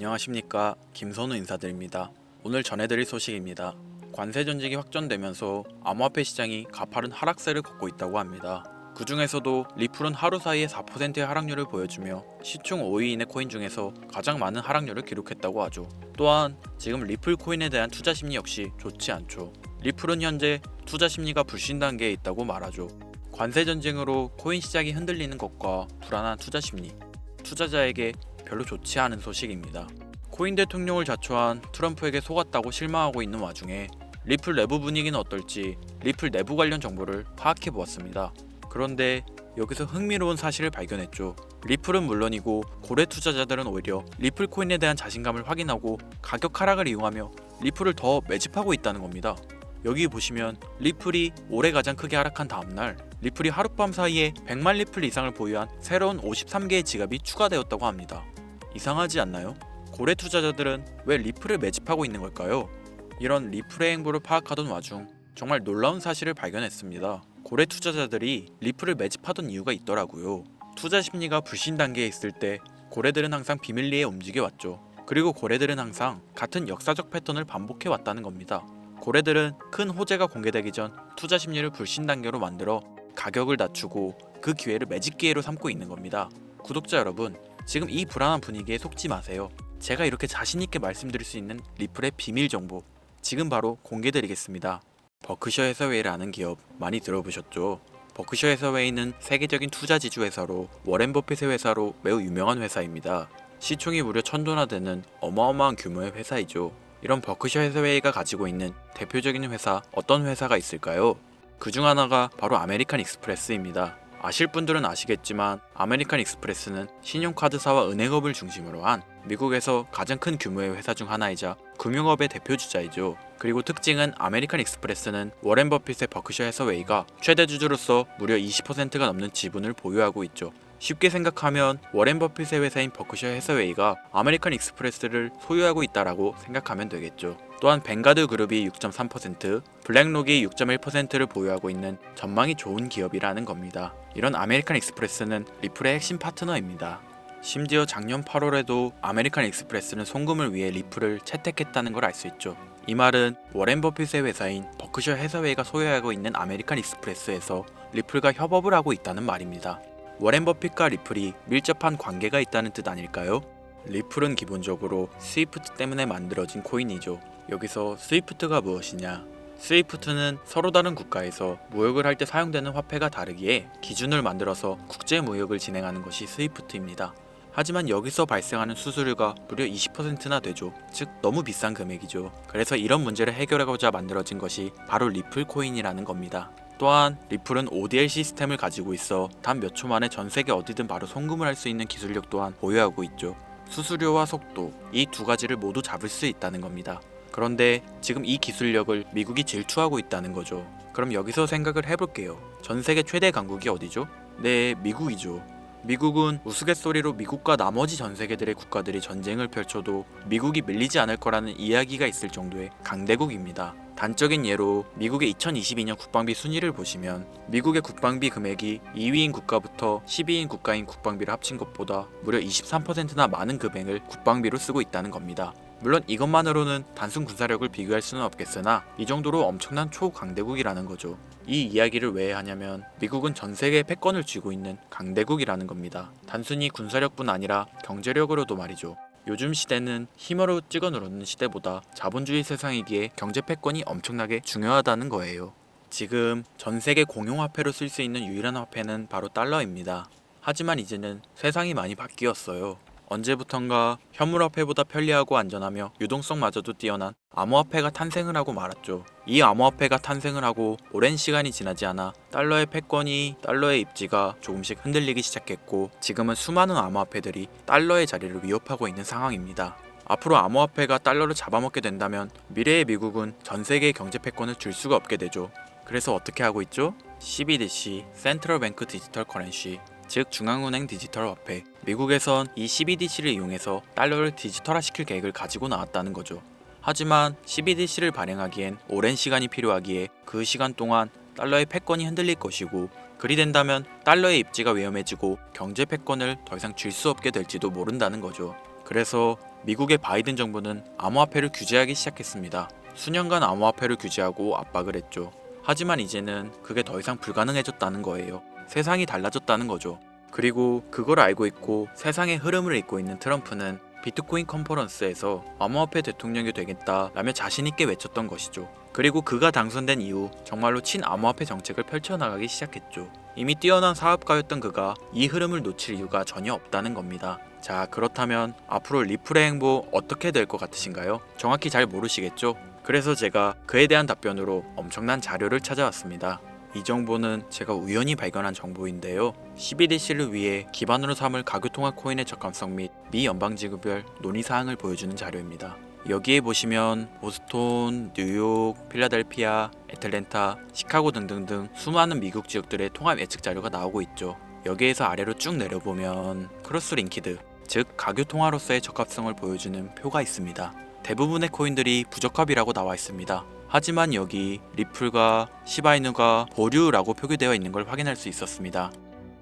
안녕하십니까, 김선우 인사드립니다. 오늘 전해드릴 소식입니다. 관세 전쟁이 확전되면서 암호화폐 시장이 가파른 하락세를 걷고 있다고 합니다. 그 중에서도 리플은 하루 사이에 4%의 하락률을 보여주며 시총 5위인의 코인 중에서 가장 많은 하락률을 기록했다고 하죠. 또한 지금 리플 코인에 대한 투자 심리 역시 좋지 않죠. 리플은 현재 투자 심리가 불신 단계에 있다고 말하죠. 관세 전쟁으로 코인 시장이 흔들리는 것과 불안한 투자 심리, 투자자에게 별로 좋지 않은 소식입니다. 코인 대통령을 자초한 트럼프에게 속았다고 실망하고 있는 와중에 리플 내부 분위기는 어떨지 리플 내부 관련 정보를 파악해 보았습니다. 그런데 여기서 흥미로운 사실을 발견했죠. 리플은 물론이고 고래 투자자들은 오히려 리플 코인에 대한 자신감을 확인하고 가격 하락을 이용하며 리플을 더 매집하고 있다는 겁니다. 여기 보시면 리플이 올해 가장 크게 하락한 다음날 리플이 하룻밤 사이에 100만 리플 이상을 보유한 새로운 53개의 지갑이 추가되었다고 합니다. 이상하지 않나요? 고래 투자자들은 왜 리플을 매집하고 있는 걸까요? 이런 리플의 행보를 파악하던 와중 정말 놀라운 사실을 발견했습니다. 고래 투자자들이 리플을 매집하던 이유가 있더라고요. 투자 심리가 불신 단계에 있을 때 고래들은 항상 비밀리에 움직여 왔죠. 그리고 고래들은 항상 같은 역사적 패턴을 반복해 왔다는 겁니다. 고래들은 큰 호재가 공개되기 전 투자 심리를 불신 단계로 만들어 가격을 낮추고 그 기회를 매집 기회로 삼고 있는 겁니다. 구독자 여러분, 지금 이 불안한 분위기에 속지 마세요. 제가 이렇게 자신있게 말씀드릴 수 있는 리플의 비밀 정보 지금 바로 공개드리겠습니다. 버크셔 해서웨이라는 기업 많이 들어보셨죠? 버크셔 해서웨이는 세계적인 투자 지주 회사로 워렌 버핏의 회사로 매우 유명한 회사입니다. 시총이 무려 1000조나 되는 어마어마한 규모의 회사이죠. 이런 버크셔 해서웨이가 가지고 있는 대표적인 회사, 어떤 회사가 있을까요? 그 중 하나가 바로 아메리칸 익스프레스입니다. 아실 분들은 아시겠지만 아메리칸 익스프레스는 신용카드사와 은행업을 중심으로 한 미국에서 가장 큰 규모의 회사 중 하나이자 금융업의 대표 주자이죠. 그리고 특징은 아메리칸 익스프레스는 워렌 버핏의 버크셔 해서웨이가 최대 주주로서 무려 20%가 넘는 지분을 보유하고 있죠. 쉽게 생각하면 워렌 버핏의 회사인 버크셔 해서웨이가 아메리칸 익스프레스를 소유하고 있다라고 생각하면 되겠죠. 또한 뱅가드 그룹이 6.3%, 블랙록이 6.1%를 보유하고 있는 전망이 좋은 기업이라는 겁니다. 이런 아메리칸 익스프레스는 리플의 핵심 파트너입니다. 심지어 작년 8월에도 아메리칸 익스프레스는 송금을 위해 리플을 채택했다는 걸 알 수 있죠. 이 말은 워렌 버핏의 회사인 버크셔 해서웨이가 소유하고 있는 아메리칸 익스프레스에서 리플과 협업을 하고 있다는 말입니다. 워렌 버핏과 리플이 밀접한 관계가 있다는 뜻 아닐까요? 리플은 기본적으로 스위프트 때문에 만들어진 코인이죠. 여기서 스위프트가 무엇이냐? 스위프트는 서로 다른 국가에서 무역을 할 때 사용되는 화폐가 다르기에 기준을 만들어서 국제 무역을 진행하는 것이 스위프트입니다. 하지만 여기서 발생하는 수수료가 무려 20%나 되죠. 즉 너무 비싼 금액이죠. 그래서 이런 문제를 해결하고자 만들어진 것이 바로 리플 코인이라는 겁니다. 또한 리플은 ODL 시스템을 가지고 있어 단 몇 초 만에 전 세계 어디든 바로 송금을 할 수 있는 기술력 또한 보유하고 있죠. 수수료와 속도, 이 두 가지를 모두 잡을 수 있다는 겁니다. 그런데 지금 이 기술력을 미국이 질투하고 있다는 거죠. 그럼 여기서 생각을 해볼게요. 전 세계 최대 강국이 어디죠? 네, 미국이죠. 미국은 우스갯소리로 미국과 나머지 전 세계들의 국가들이 전쟁을 펼쳐도 미국이 밀리지 않을 거라는 이야기가 있을 정도의 강대국입니다. 단적인 예로 미국의 2022년 국방비 순위를 보시면 미국의 국방비 금액이 2위인 국가부터 10위인 국가인 국방비를 합친 것보다 무려 23%나 많은 금액을 국방비로 쓰고 있다는 겁니다. 물론 이것만으로는 단순 군사력을 비교할 수는 없겠으나 이 정도로 엄청난 초강대국이라는 거죠. 이 이야기를 왜 하냐면 미국은 전 세계의 패권을 쥐고 있는 강대국이라는 겁니다. 단순히 군사력뿐 아니라 경제력으로도 말이죠. 요즘 시대는 힘으로 찍어 누르는 시대보다 자본주의 세상이기에 경제 패권이 엄청나게 중요하다는 거예요. 지금 전 세계 공용화폐로 쓸 수 있는 유일한 화폐는 바로 달러입니다. 하지만 이제는 세상이 많이 바뀌었어요. 언제부턴가 현물화폐보다 편리하고 안전하며 유동성마저도 뛰어난 암호화폐가 탄생을 하고 말았죠. 이 암호화폐가 탄생을 하고 오랜 시간이 지나지 않아 달러의 패권이, 달러의 입지가 조금씩 흔들리기 시작했고 지금은 수많은 암호화폐들이 달러의 자리를 위협하고 있는 상황입니다. 앞으로 암호화폐가 달러를 잡아먹게 된다면 미래의 미국은 전 세계의 경제 패권을 줄 수가 없게 되죠. 그래서 어떻게 하고 있죠? CBDC, 센트럴 뱅크 디지털 커런시, 즉 중앙은행 디지털 화폐. 미국에선 이 CBDC를 이용해서 달러를 디지털화시킬 계획을 가지고 나왔다는 거죠. 하지만 CBDC를 발행하기엔 오랜 시간이 필요하기에 그 시간 동안 달러의 패권이 흔들릴 것이고 그리 된다면 달러의 입지가 위험해지고 경제 패권을 더 이상 쥘 수 없게 될지도 모른다는 거죠. 그래서 미국의 바이든 정부는 암호화폐를 규제하기 시작했습니다. 수년간 암호화폐를 규제하고 압박을 했죠. 하지만 이제는 그게 더 이상 불가능해졌다는 거예요. 세상이 달라졌다는 거죠. 그리고 그걸 알고 있고 세상의 흐름을 읽고 있는 트럼프는 비트코인 컨퍼런스에서 암호화폐 대통령이 되겠다라며 자신있게 외쳤던 것이죠. 그리고 그가 당선된 이후 정말로 친암호화폐 정책을 펼쳐나가기 시작했죠. 이미 뛰어난 사업가였던 그가 이 흐름을 놓칠 이유가 전혀 없다는 겁니다. 자, 그렇다면 앞으로 리플의 행보 어떻게 될 것 같으신가요? 정확히 잘 모르시겠죠? 그래서 제가 그에 대한 답변으로 엄청난 자료를 찾아왔습니다. 이 정보는 제가 우연히 발견한 정보인데요. CBDC를 위해 기반으로 삼을 가교통화 코인의 적합성 및 미 연방지구별 논의사항을 보여주는 자료입니다. 여기에 보시면 보스톤, 뉴욕, 필라델피아, 애틀랜타, 시카고 등등등 수많은 미국 지역들의 통합 예측 자료가 나오고 있죠. 여기에서 아래로 쭉 내려보면 크로스링키드, 즉 가교통화로서의 적합성을 보여주는 표가 있습니다. 대부분의 코인들이 부적합이라고 나와 있습니다. 하지만 여기 리플과 시바이누가 보류라고 표기되어 있는 걸 확인할 수 있었습니다.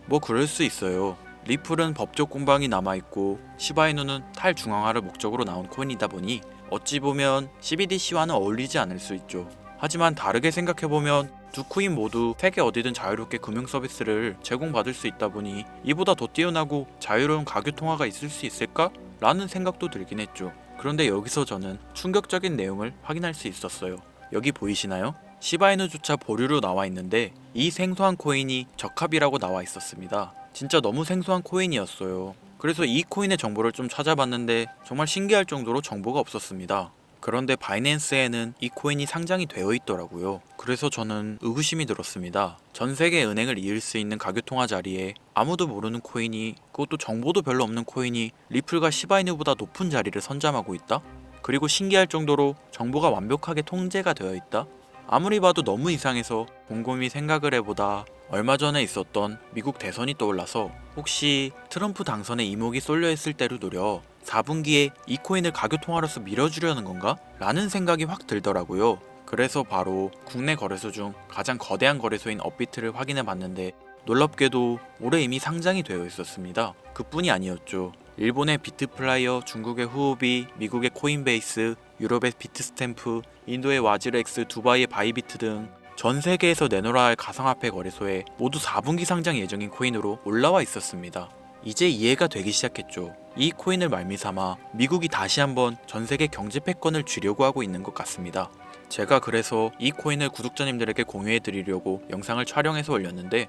뭐 그럴 수 있어요. 리플은 법적 공방이 남아있고 시바이누는 탈중앙화를 목적으로 나온 코인이다 보니 어찌 보면 CBDC와는 어울리지 않을 수 있죠. 하지만 다르게 생각해보면 두 코인 모두 세계 어디든 자유롭게 금융 서비스를 제공받을 수 있다 보니 이보다 더 뛰어나고 자유로운 가교통화가 있을 수 있을까? 라는 생각도 들긴 했죠. 그런데 여기서 저는 충격적인 내용을 확인할 수 있었어요. 여기 보이시나요? 시바이누조차 보류로 나와 있는데 이 생소한 코인이 적합이라고 나와 있었습니다. 진짜 너무 생소한 코인이었어요. 그래서 이 코인의 정보를 좀 찾아봤는데 정말 신기할 정도로 정보가 없었습니다. 그런데 바이낸스에는 이 코인이 상장이 되어 있더라고요. 그래서 저는 의구심이 들었습니다. 전 세계 은행을 이을 수 있는 가교통화 자리에 아무도 모르는 코인이, 그것도 정보도 별로 없는 코인이 리플과 시바이누보다 높은 자리를 선점하고 있다? 그리고 신기할 정도로 정보가 완벽하게 통제가 되어 있다? 아무리 봐도 너무 이상해서 곰곰이 생각을 해보다 얼마 전에 있었던 미국 대선이 떠올라서 혹시 트럼프 당선에 이목이 쏠려있을 때를 노려 4분기에 이 코인을 가교통화로서 밀어주려는 건가? 라는 생각이 확 들더라고요. 그래서 바로 국내 거래소 중 가장 거대한 거래소인 업비트를 확인해 봤는데 놀랍게도 올해 이미 상장이 되어 있었습니다. 그뿐이 아니었죠. 일본의 비트플라이어, 중국의 후오비, 미국의 코인베이스, 유럽의 비트스탬프, 인도의 와지르엑스, 두바이의 바이비트 등 전 세계에서 내놓아야 할 가상화폐 거래소에 모두 4분기 상장 예정인 코인으로 올라와 있었습니다. 이제 이해가 되기 시작했죠. 이 코인을 말미삼아 미국이 다시 한번 전 세계 경제 패권을 쥐려고 하고 있는 것 같습니다. 제가 그래서 이 코인을 구독자님들에게 공유해 드리려고 영상을 촬영해서 올렸는데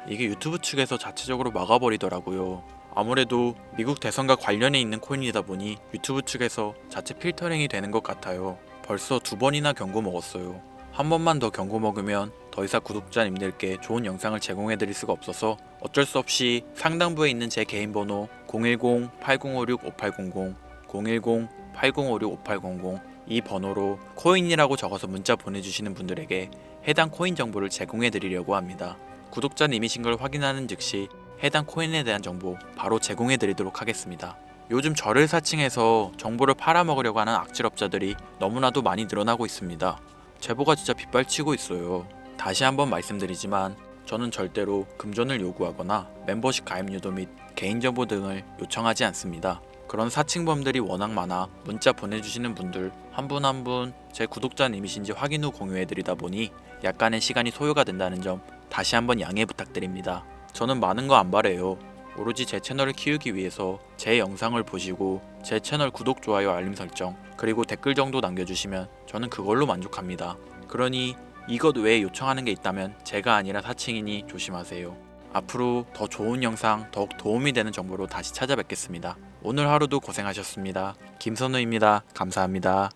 이게 유튜브 측에서 자체적으로 막아버리더라고요. 아무래도 미국 대선과 관련해 있는 코인이다 보니 유튜브 측에서 자체 필터링이 되는 것 같아요. 벌써 2번이나 경고 먹었어요. 한 번만 더 경고 먹으면 더 이상 구독자님들께 좋은 영상을 제공해 드릴 수가 없어서 어쩔 수 없이 상단부에 있는 제 개인 번호 010-8056-5800, 010-8056-5800 이 번호로 코인이라고 적어서 문자 보내주시는 분들에게 해당 코인 정보를 제공해 드리려고 합니다. 구독자님이신 걸 확인하는 즉시 해당 코인에 대한 정보 바로 제공해 드리도록 하겠습니다. 요즘 저를 사칭해서 정보를 팔아먹으려고 하는 악질업자들이 너무나도 많이 늘어나고 있습니다. 제보가 진짜 빗발치고 있어요. 다시 한번 말씀드리지만 저는 절대로 금전을 요구하거나 멤버십 가입 유도 및 개인정보 등을 요청하지 않습니다. 그런 사칭범들이 워낙 많아 문자 보내주시는 분들 한 분 한 분 제 구독자님이신지 확인 후 공유해드리다 보니 약간의 시간이 소요가 된다는 점 다시 한번 양해 부탁드립니다. 저는 많은 거 안 바래요. 오로지 제 채널을 키우기 위해서 제 영상을 보시고 제 채널 구독, 좋아요, 알림 설정 그리고 댓글 정도 남겨주시면 저는 그걸로 만족합니다. 그러니 이것 외에 요청하는 게 있다면 제가 아니라 사칭이니 조심하세요. 앞으로 더 좋은 영상, 더욱 도움이 되는 정보로 다시 찾아뵙겠습니다. 오늘 하루도 고생하셨습니다. 김선우입니다. 감사합니다.